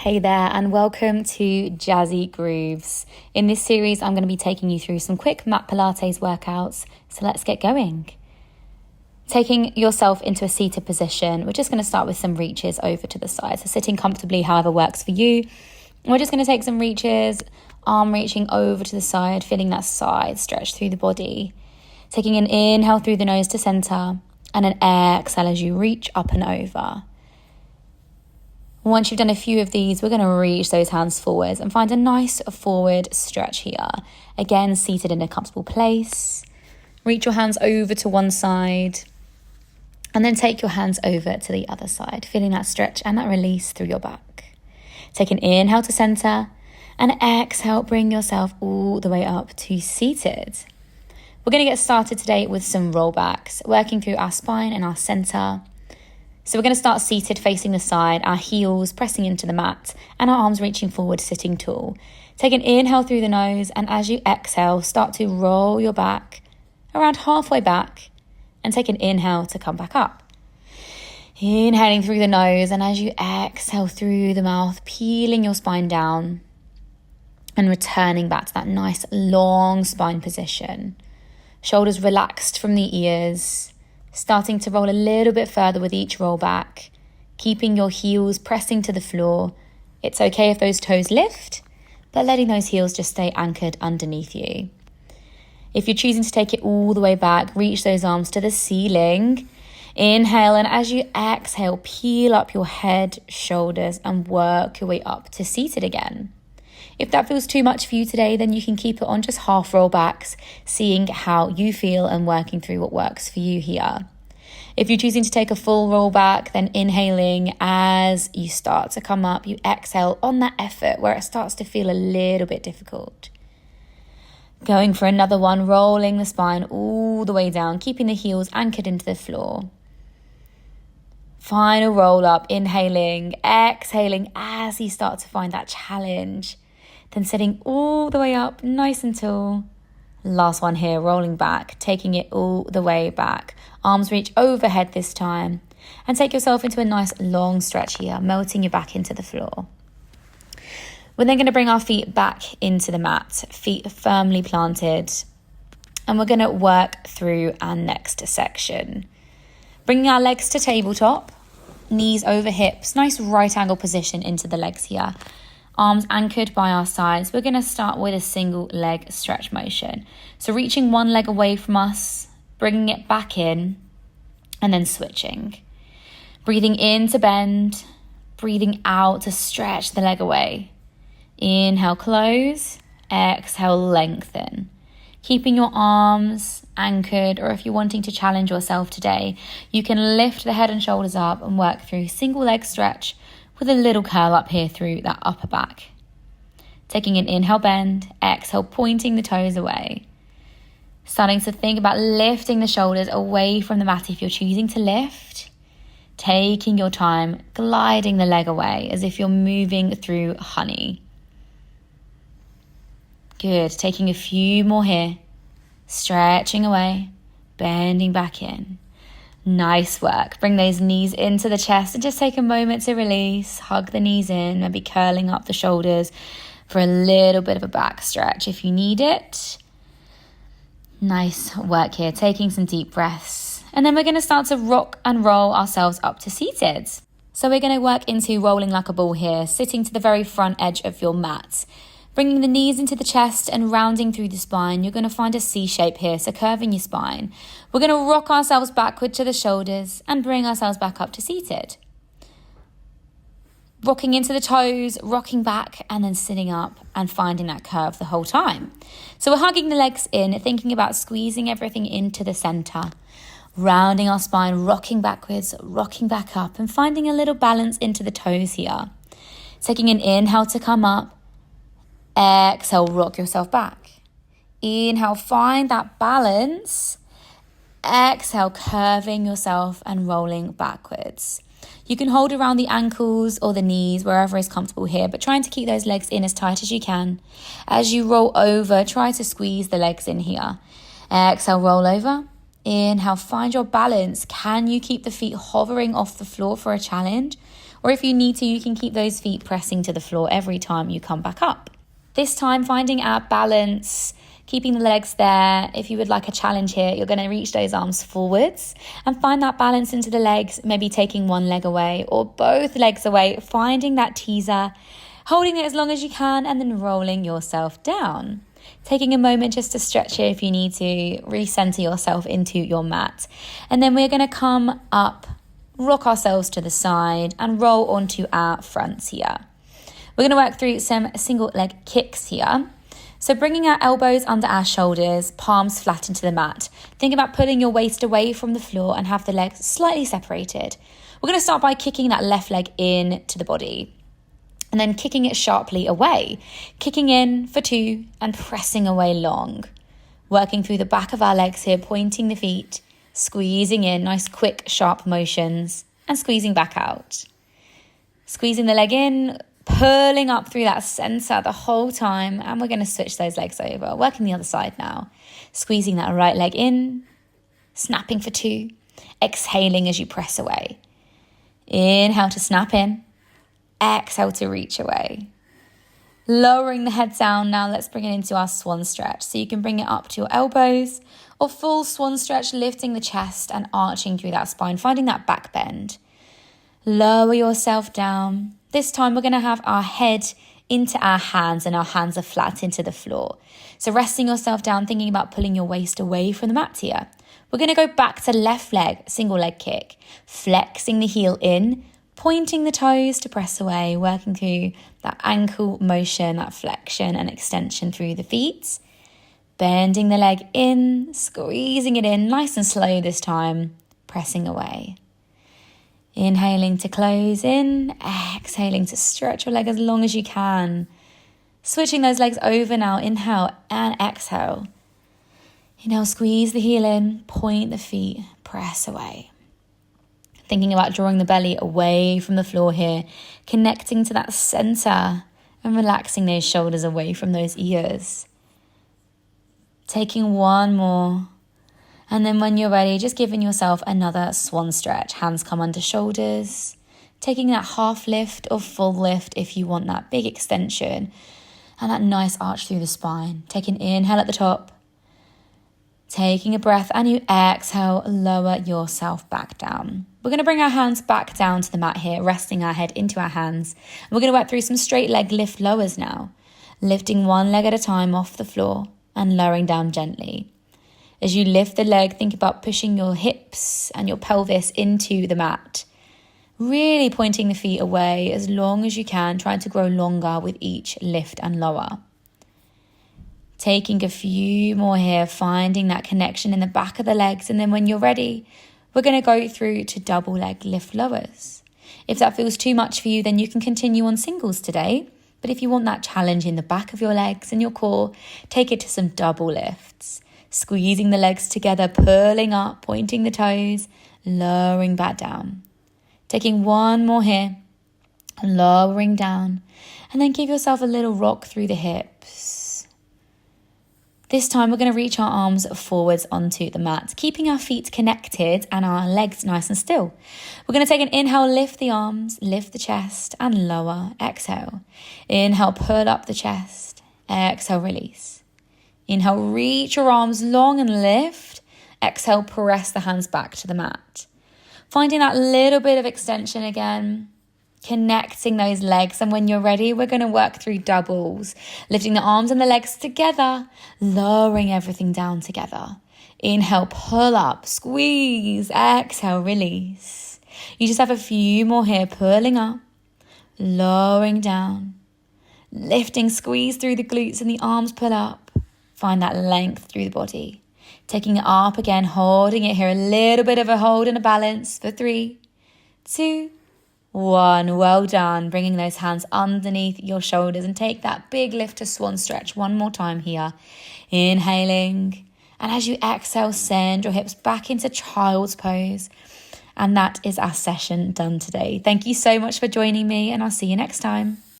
Hey there, and welcome to Jazzy Grooves. In this series, I'm going to be taking you through some quick Mat Pilates workouts, so let's get going. Taking yourself into a seated position, we're just going to start with some reaches over to the side. So sitting comfortably, however works for you. We're just going to take some reaches, arm reaching over to the side, feeling that side stretch through the body. Taking an inhale through the nose to center, and an exhale as you reach up and over. Once you've done a few of these, we're going to reach those hands forwards and find a nice forward stretch here. Again, seated in a comfortable place. Reach your hands over to one side and then take your hands over to the other side, feeling that stretch and that release through your back. Take an inhale to center and exhale, bring yourself all the way up to seated. We're going to get started today with some rollbacks, working through our spine and our center. So we're going to start seated facing the side, our heels pressing into the mat and our arms reaching forward, sitting tall. Take an inhale through the nose, and as you exhale, start to roll your back around halfway back and take an inhale to come back up. Inhaling through the nose, and as you exhale through the mouth, peeling your spine down and returning back to that nice long spine position. Shoulders relaxed from the ears. Starting to roll a little bit further with each roll back, keeping your heels pressing to the floor. It's okay if those toes lift, but letting those heels just stay anchored underneath you. If you're choosing to take it all the way back, reach those arms to the ceiling. Inhale, and as you exhale, peel up your head, shoulders, and work your way up to seated again. If that feels too much for you today, then you can keep it on just half rollbacks, seeing how you feel and working through what works for you here. If you're choosing to take a full rollback, then inhaling as you start to come up, you exhale on that effort where it starts to feel a little bit difficult. Going for another one, rolling the spine all the way down, keeping the heels anchored into the floor. Final roll up, inhaling, exhaling as you start to find that challenge. Then sitting all the way up, nice and tall. Last one here, rolling back, taking it all the way back. Arms reach overhead this time. And take yourself into a nice long stretch here, melting your back into the floor. We're then going to bring our feet back into the mat, feet firmly planted. And we're going to work through our next section. Bringing our legs to tabletop, knees over hips, nice right angle position into the legs here. Arms anchored by our sides. We're going to start with a single leg stretch motion. So reaching one leg away from us, bringing it back in, and then switching. Breathing in to bend, breathing out to stretch the leg away. Inhale, close. Exhale, lengthen. Keeping your arms anchored, or if you're wanting to challenge yourself today, you can lift the head and shoulders up and work through single leg stretch with a little curl up here through that upper back. Taking an inhale, bend, exhale, pointing the toes away. Starting to think about lifting the shoulders away from the mat if you're choosing to lift. Taking your time, gliding the leg away as if you're moving through honey. Good, taking a few more here. Stretching away, bending back in. Nice work. Bring those knees into the chest and just take a moment to release. Hug the knees in, maybe curling up the shoulders for a little bit of a back stretch if you need it. Nice work here. Taking some deep breaths. And then we're going to start to rock and roll ourselves up to seated. So we're going to work into rolling like a ball here, sitting to the very front edge of your mat. Bringing the knees into the chest and rounding through the spine. You're going to find a C shape here, so curving your spine. We're going to rock ourselves backward to the shoulders and bring ourselves back up to seated. Rocking into the toes, rocking back, and then sitting up and finding that curve the whole time. So we're hugging the legs in, thinking about squeezing everything into the center. Rounding our spine, rocking backwards, rocking back up, and finding a little balance into the toes here. Taking an inhale to come up. Exhale, rock yourself back. Inhale, find that balance. Exhale, curving yourself and rolling backwards. You can hold around the ankles or the knees, wherever is comfortable here, but trying to keep those legs in as tight as you can. As you roll over, try to squeeze the legs in here. Exhale, roll over. Inhale, find your balance. Can you keep the feet hovering off the floor for a challenge? Or if you need to, you can keep those feet pressing to the floor every time you come back up. This time, finding our balance, keeping the legs there. If you would like a challenge here, you're going to reach those arms forwards and find that balance into the legs, maybe taking one leg away or both legs away, finding that teaser, holding it as long as you can, and then rolling yourself down. Taking a moment just to stretch here if you need to, recenter yourself into your mat. And then we're going to come up, rock ourselves to the side and roll onto our fronts here. We're going to work through some single leg kicks here. So bringing our elbows under our shoulders, palms flat into the mat. Think about pulling your waist away from the floor and have the legs slightly separated. We're going to start by kicking that left leg in to the body and then kicking it sharply away. Kicking in for 2 and pressing away long. Working through the back of our legs here, pointing the feet, squeezing in, nice quick sharp motions, and squeezing back out. Squeezing the leg in, pulling up through that center the whole time, and we're going to switch those legs over. Working the other side now. Squeezing that right leg in, snapping for 2, exhaling as you press away. Inhale to snap in, exhale to reach away. Lowering the head down now, let's bring it into our swan stretch. So you can bring it up to your elbows or full swan stretch, lifting the chest and arching through that spine, finding that back bend. Lower yourself down. This time we're going to have our head into our hands and our hands are flat into the floor. So resting yourself down, thinking about pulling your waist away from the mat here. We're going to go back to left leg, single leg kick, flexing the heel in, pointing the toes to press away, working through that ankle motion, that flexion and extension through the feet. Bending the leg in, squeezing it in, nice and slow this time, pressing away. Inhaling to close in, exhaling to stretch your leg as long as you can. Switching those legs over now, inhale and exhale. Inhale, squeeze the heel in, point the feet, press away. Thinking about drawing the belly away from the floor here, connecting to that center and relaxing those shoulders away from those ears. Taking one more. And then when you're ready, just giving yourself another swan stretch. Hands come under shoulders. Taking that half lift or full lift if you want that big extension. And that nice arch through the spine. Take an inhale at the top. Taking a breath and you exhale, lower yourself back down. We're going to bring our hands back down to the mat here, resting our head into our hands. And we're going to work through some straight leg lift lowers now. Lifting one leg at a time off the floor and lowering down gently. As you lift the leg, think about pushing your hips and your pelvis into the mat. Really pointing the feet away as long as you can, trying to grow longer with each lift and lower. Taking a few more here, finding that connection in the back of the legs. And then when you're ready, we're going to go through to double leg lift lowers. If that feels too much for you, then you can continue on singles today. But if you want that challenge in the back of your legs and your core, take it to some double lifts. Squeezing the legs together, pulling up, pointing the toes, lowering back down. Taking one more here, lowering down, and then give yourself a little rock through the hips. This time we're going to reach our arms forwards onto the mat, keeping our feet connected and our legs nice and still. We're going to take an inhale, lift the arms, lift the chest, and lower, exhale. Inhale, pull up the chest, exhale, release. Inhale, reach your arms long and lift. Exhale, press the hands back to the mat. Finding that little bit of extension again. Connecting those legs. And when you're ready, we're going to work through doubles. Lifting the arms and the legs together. Lowering everything down together. Inhale, pull up, squeeze. Exhale, release. You just have a few more here. Pulling up. Lowering down. Lifting, squeeze through the glutes and the arms pull up. Find that length through the body. Taking it up again, holding it here. A little bit of a hold and a balance for 3, 2, 1. Well done. Bringing those hands underneath your shoulders and take that big lift to swan stretch one more time here. Inhaling. And as you exhale, send your hips back into child's pose. And that is our session done today. Thank you so much for joining me and I'll see you next time.